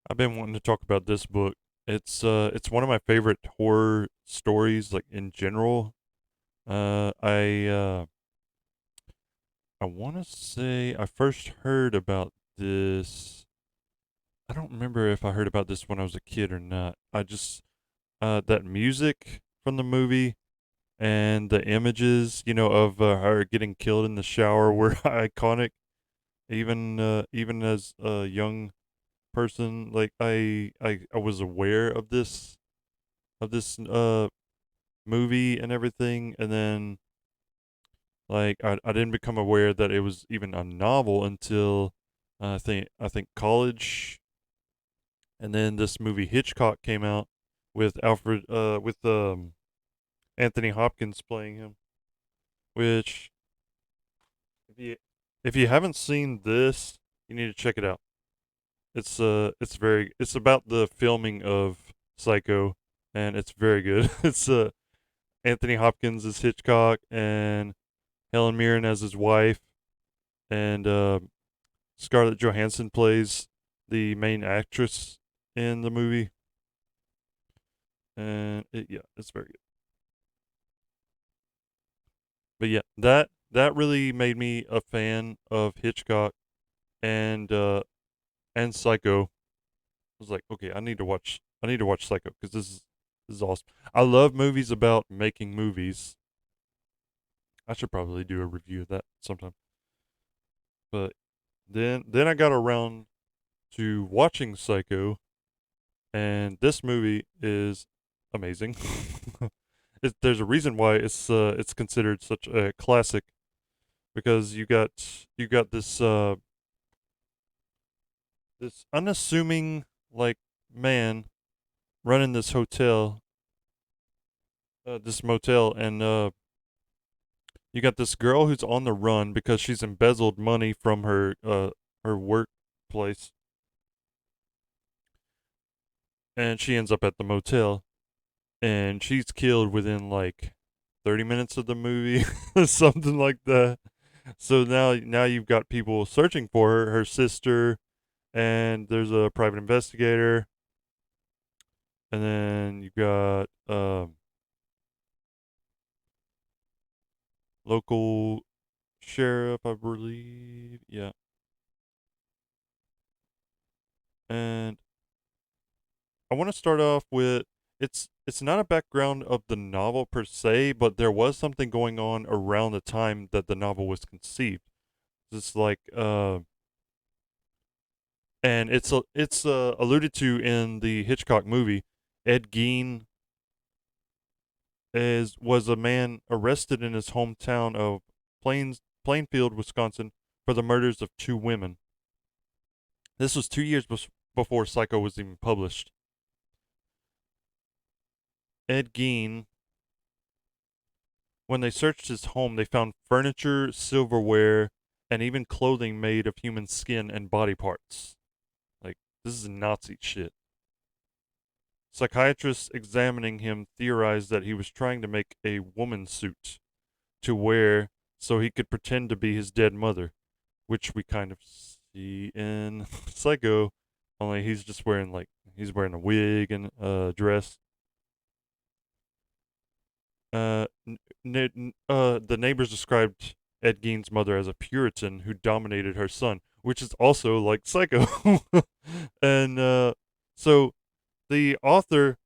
I've been wanting to talk about this book. It's one of my favorite horror stories, like in general. I want to say I first heard about this. I don't remember if I heard about this when I was a kid or not. I just that music from the movie and the images, of her getting killed in the shower were iconic. Even as a young person, like I was aware of this movie and everything, and then like I didn't become aware that it was even a novel until I think college, and then this movie Hitchcock came out with Anthony Hopkins playing him. Which if you if you haven't seen this, you need to check it out. It's about the filming of Psycho, and it's very good. It's Anthony Hopkins as Hitchcock and Helen Mirren as his wife, and Scarlett Johansson plays the main actress in the movie, and yeah, it's very good. But yeah, that really made me a fan of Hitchcock and and Psycho. I was like, okay, I need to watch Psycho because this is awesome. I love movies about making movies. I should probably do a review of that sometime. But then I got around to watching Psycho, and this movie is amazing. There's a reason why it's considered such a classic, because you got this unassuming, like, man running this hotel, this motel, and you got this girl who's on the run because she's embezzled money from her workplace, and she ends up at the motel, and she's killed within like 30 minutes of the movie, something like that. So now you've got people searching for her sister, and there's a private investigator, and then you got local sheriff, I believe. Yeah. And I want to start off with, it's not a background of the novel per se, but there was something going on around the time that the novel was conceived. It's like and it's alluded to in the Hitchcock movie. Ed Gein is was a man arrested in his hometown of Plainfield, Wisconsin, for the murders of two women. This was 2 years before Psycho was even published. Ed Gein, when they searched his home, they found furniture, silverware, and even clothing made of human skin and body parts. Like, this is Nazi shit. Psychiatrists examining him theorized that he was trying to make a woman suit to wear so he could pretend to be his dead mother, which we kind of see in Psycho, only he's wearing a wig and a dress. The neighbors described Ed Gein's mother as a Puritan who dominated her son, which is also like Psycho. And so the author,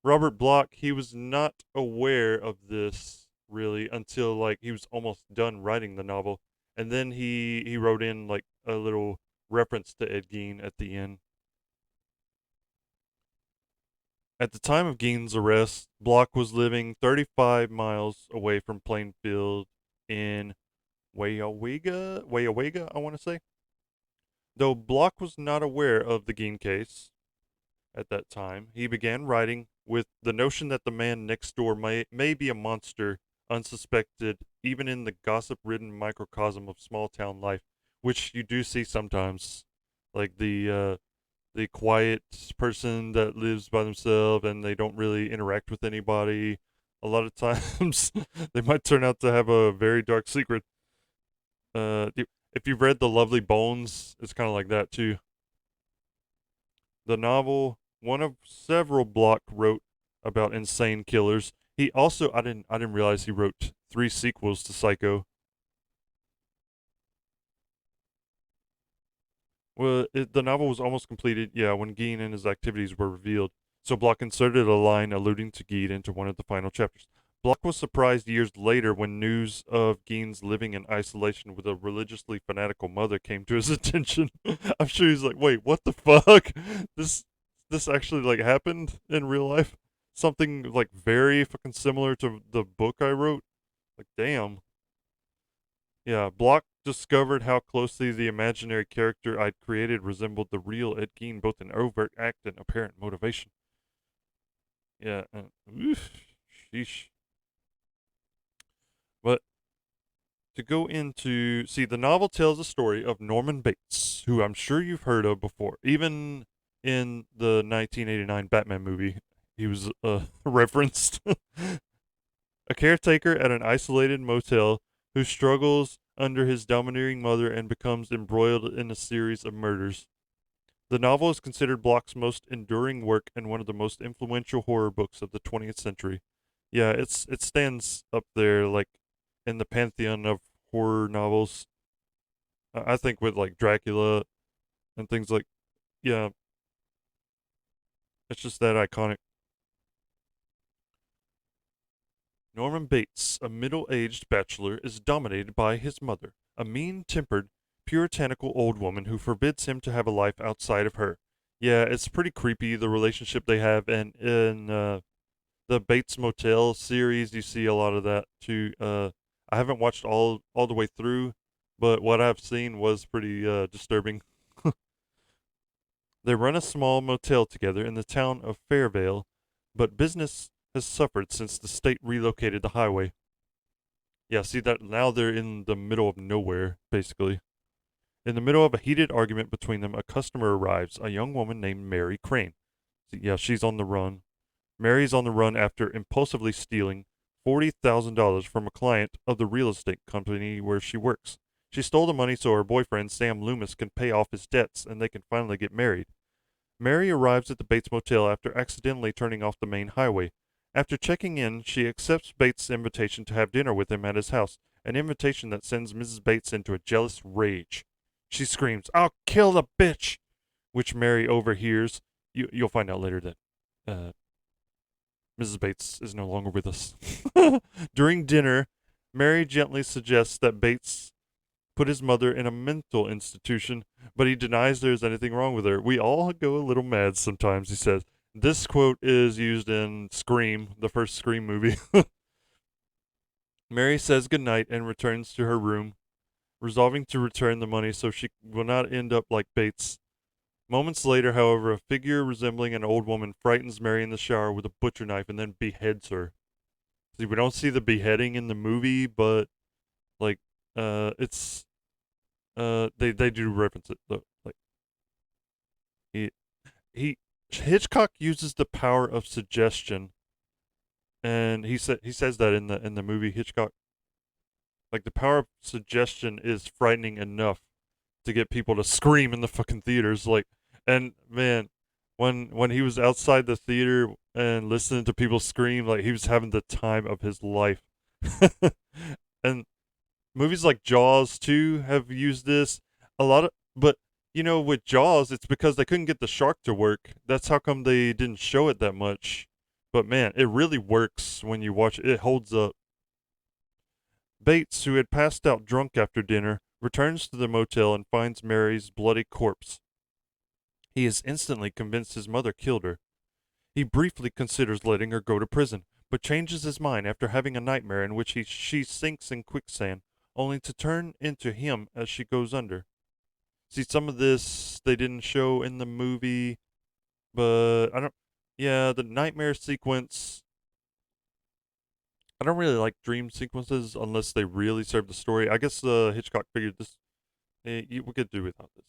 Robert Bloch, he was not aware of this really until like he was almost done writing the novel, and then he wrote in like a little reference to Ed Gein at the end. At the time of Gein's arrest, Bloch was living 35 miles away from Plainfield in Weyawega, I want to say. Though Bloch was not aware of the Gein case at that time, he began writing with the notion that the man next door may be a monster unsuspected even in the gossip-ridden microcosm of small-town life, which you do see sometimes, like the quiet person that lives by themselves and they don't really interact with anybody. A lot of times, they might turn out to have a very dark secret. If you've read The Lovely Bones, it's kind of like that too. The novel, one of several Bloch wrote about insane killers. He also I didn't realize he wrote 3 sequels to Psycho. Well, the novel was almost completed, yeah, when Geen and his activities were revealed. So Bloch inserted a line alluding to Geen into one of the final chapters. Bloch was surprised years later when news of Geen's living in isolation with a religiously fanatical mother came to his attention. I'm sure he's like, "Wait, what the fuck? This this actually like happened in real life? Something like very fucking similar to the book I wrote? Like, damn." Yeah, Bloch discovered how closely the imaginary character I'd created resembled the real Ed Gein, both in overt act and apparent motivation. Yeah, oof, sheesh. But to go into, see, the novel tells the story of Norman Bates, who I'm sure you've heard of before. Even in the 1989 Batman movie, he was referenced. A caretaker at an isolated motel who struggles under his domineering mother and becomes embroiled in a series of murders. The novel is considered Bloch's most enduring work and one of the most influential horror books of the 20th century. Yeah, it stands up there like in the pantheon of horror novels. I think with like Dracula and things like, yeah, it's just that iconic. Norman Bates, a middle-aged bachelor, is dominated by his mother, a mean-tempered, puritanical old woman who forbids him to have a life outside of her. Yeah, it's pretty creepy the relationship they have, and in the Bates Motel series, you see a lot of that too. I haven't watched all the way through, but what I've seen was pretty disturbing. They run a small motel together in the town of Fairvale, but business has suffered since the state relocated the highway. Yeah, see that now they're in the middle of nowhere, basically. In the middle of a heated argument between them, a customer arrives, a young woman named Mary Crane. See, yeah, she's on the run. Mary's on the run after impulsively stealing $40,000 from a client of the real estate company where she works. She stole the money so her boyfriend, Sam Loomis, can pay off his debts and they can finally get married. Mary arrives at the Bates Motel after accidentally turning off the main highway. After checking in, she accepts Bates' invitation to have dinner with him at his house, an invitation that sends Mrs. Bates into a jealous rage. She screams, "I'll kill the bitch!" which Mary overhears. You'll find out later that Mrs. Bates is no longer with us. During dinner, Mary gently suggests that Bates put his mother in a mental institution, but he denies there's anything wrong with her. We all go a little mad sometimes, he says. This quote is used in Scream, the first Scream movie. Mary says goodnight and returns to her room, resolving to return the money so she will not end up like Bates. Moments later, however, a figure resembling an old woman frightens Mary in the shower with a butcher knife and then beheads her. See, we don't see the beheading in the movie, but like, it's they do reference it though. Like he he Hitchcock uses the power of suggestion, and he says that in the movie Hitchcock. Like the power of suggestion is frightening enough to get people to scream in the fucking theaters. Like, and man, when he was outside the theater and listening to people scream, like he was having the time of his life. And movies like Jaws too have used this a lot of, but with Jaws, it's because they couldn't get the shark to work. That's how come they didn't show it that much. But man, it really works when you watch it. It holds up. Bates, who had passed out drunk after dinner, returns to the motel and finds Mary's bloody corpse. He is instantly convinced his mother killed her. He briefly considers letting her go to prison, but changes his mind after having a nightmare in which she sinks in quicksand, only to turn into him as she goes under. See, some of this they didn't show in the movie, but I don't. Yeah, the nightmare sequence. I don't really like dream sequences unless they really serve the story. I guess Hitchcock figured this. We could do without this.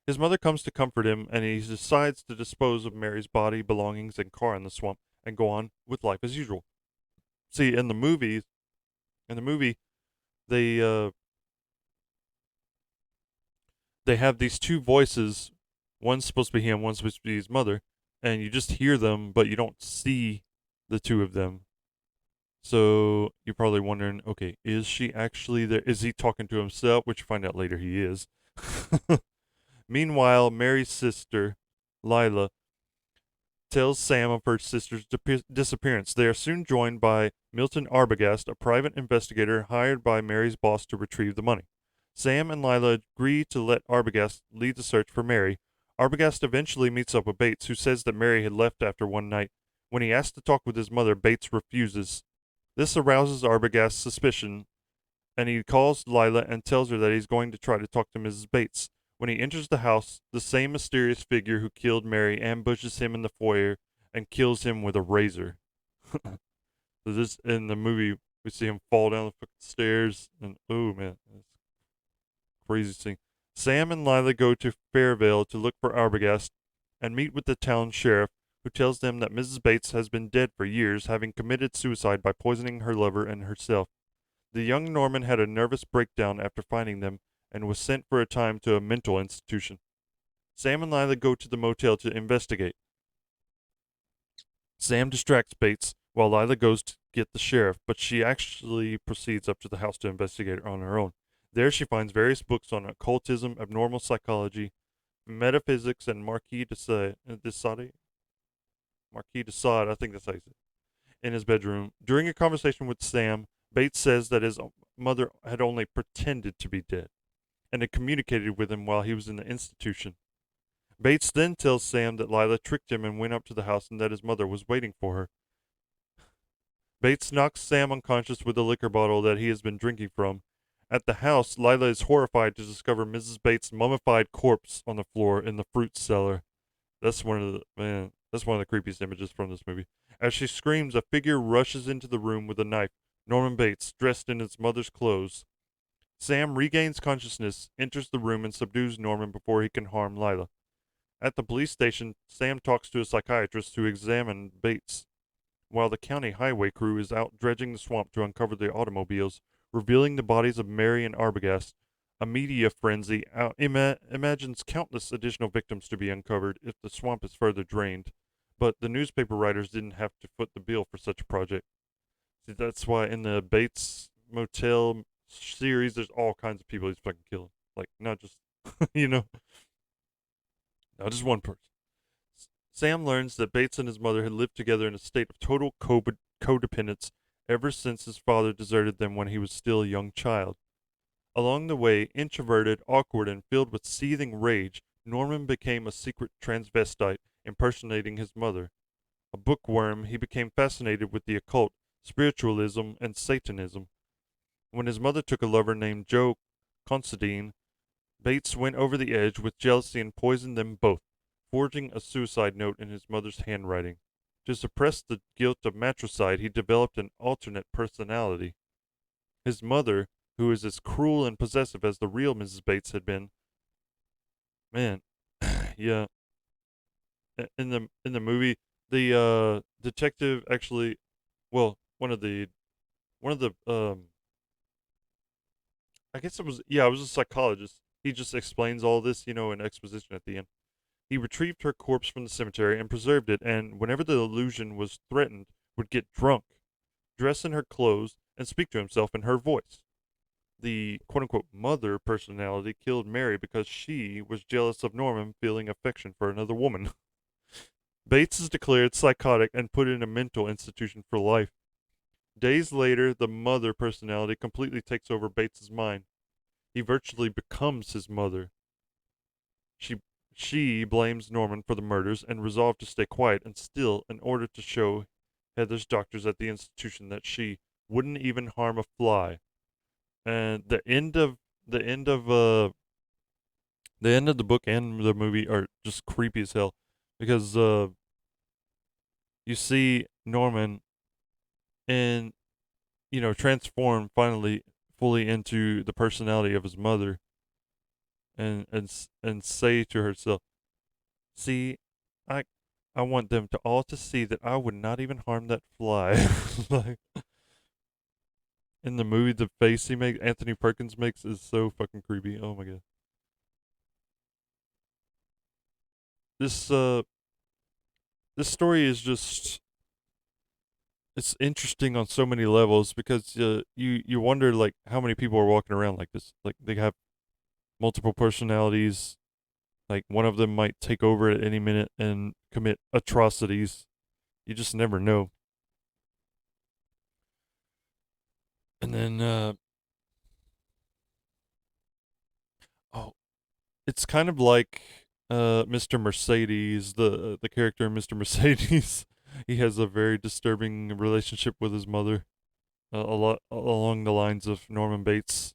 His mother comes to comfort him, and he decides to dispose of Mary's body, belongings, and car in the swamp, and go on with life as usual. See, in the movie, they uh, they have these two voices One's supposed to be him, one's supposed to be his mother, and you just hear them, but you don't see the two of them. So you're probably wondering, okay, is she actually there? Is he talking to himself? Which you find out later he is. Meanwhile, Mary's sister, Lila, tells Sam of her sister's disappearance. They are soon joined by Milton Arbogast, a private investigator hired by Mary's boss to retrieve the money. Sam and Lila agree to let Arbogast lead the search for Mary. Arbogast eventually meets up with Bates, who says that Mary had left after one night. When he asks to talk with his mother, Bates refuses. This arouses Arbogast's suspicion, and he calls Lila and tells her that he's going to try to talk to Mrs. Bates. When he enters the house, the same mysterious figure who killed Mary ambushes him in the foyer and kills him with a razor. So this in the movie, we see him fall down the fucking stairs, and oh man, that's crazy scene. Sam and Lila go to Fairvale to look for Arbogast and meet with the town sheriff, who tells them that Mrs. Bates has been dead for years, having committed suicide by poisoning her lover and herself. The young Norman had a nervous breakdown after finding them and was sent for a time to a mental institution. Sam and Lila go to the motel to investigate. Sam distracts Bates while Lila goes to get the sheriff, but she actually proceeds up to the house to investigate on her own. There she finds various books on occultism, abnormal psychology, metaphysics, and Marquis de Sade, I think that's how you say it, in his bedroom. During a conversation with Sam, Bates says that his mother had only pretended to be dead and had communicated with him while he was in the institution. Bates then tells Sam that Lila tricked him and went up to the house and that his mother was waiting for her. Bates knocks Sam unconscious with a liquor bottle that he has been drinking from. At the house, Lila is horrified to discover Mrs. Bates' mummified corpse on the floor in the fruit cellar. That's one of the creepiest images from this movie. As she screams, a figure rushes into the room with a knife. Norman Bates, dressed in his mother's clothes. Sam regains consciousness, enters the room, and subdues Norman before he can harm Lila. At the police station, Sam talks to a psychiatrist who examined Bates, while the county highway crew is out dredging the swamp to uncover the automobiles, revealing the bodies of Mary and Arbogast. A media frenzy imagines countless additional victims to be uncovered if the swamp is further drained, but the newspaper writers didn't have to foot the bill for such a project. See, that's why in the Bates Motel series, there's all kinds of people he's fucking killing. Like, not just, you know, not just one person. Sam learns that Bates and his mother had lived together in a state of total codependence ever since his father deserted them when he was still a young child. Along the way, introverted, awkward, and filled with seething rage, Norman became a secret transvestite impersonating his mother. A bookworm, he became fascinated with the occult, spiritualism, and Satanism. When his mother took a lover named Joe Considine, Bates went over the edge with jealousy and poisoned them both, forging a suicide note in his mother's handwriting. To suppress the guilt of matricide, he developed an alternate personality. His mother, who is as cruel and possessive as the real Mrs. Bates had been, man, yeah. In the movie, the detective actually, well, one of the I guess it was a psychologist. He just explains all this, in exposition at the end. He retrieved her corpse from the cemetery and preserved it, and whenever the illusion was threatened, would get drunk, dress in her clothes, and speak to himself in her voice. The quote unquote mother personality killed Mary because she was jealous of Norman feeling affection for another woman. Bates is declared psychotic and put in a mental institution for life. Days later, the mother personality completely takes over Bates's mind. He virtually becomes his mother. She she blames Norman for the murders and resolved to stay quiet and still in order to show Heather's doctors at the institution that she wouldn't even harm a fly. And the end of the end of the book and the movie are just creepy as hell because you see Norman and transform finally fully into the personality of his mother and say to herself, "See, I I want them to all to see that I would not even harm that fly." Like in the movie, the face he makes, Anthony Perkins makes, is so fucking creepy. Oh my god. this this story is just it's interesting on so many levels because you wonder like how many people are walking around like this. Like they have multiple personalities. Like one of them might take over at any minute and commit atrocities. You just never know. And then oh, it's kind of like Mr. Mercedes, the character in Mr. Mercedes. He has a very disturbing relationship with his mother, a lot along the lines of Norman Bates.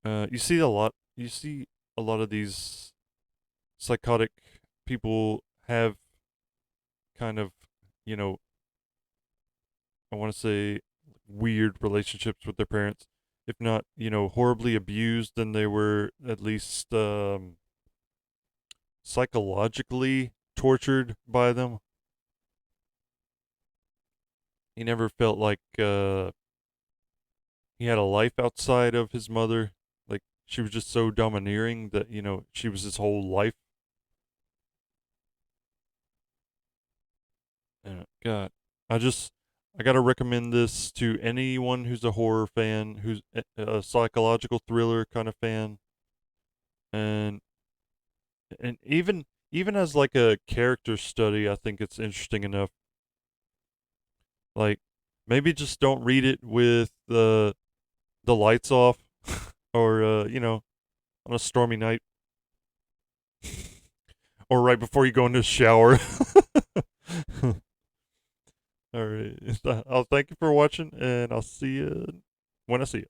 You see a lot. You see a lot of these psychotic people have kind of, you know, I want to say weird relationships with their parents. If not, horribly abused, then they were at least psychologically tortured by them. He never felt like he had a life outside of his mother. Like she was just so domineering that, she was his whole life. God, I just I gotta recommend this to anyone who's a horror fan, who's a psychological thriller kind of fan, and even as like a character study, I think it's interesting enough. Like maybe just don't read it with the lights off, or on a stormy night, or right before you go into the shower. All right, I'll thank you for watching, and I'll see you when I see you.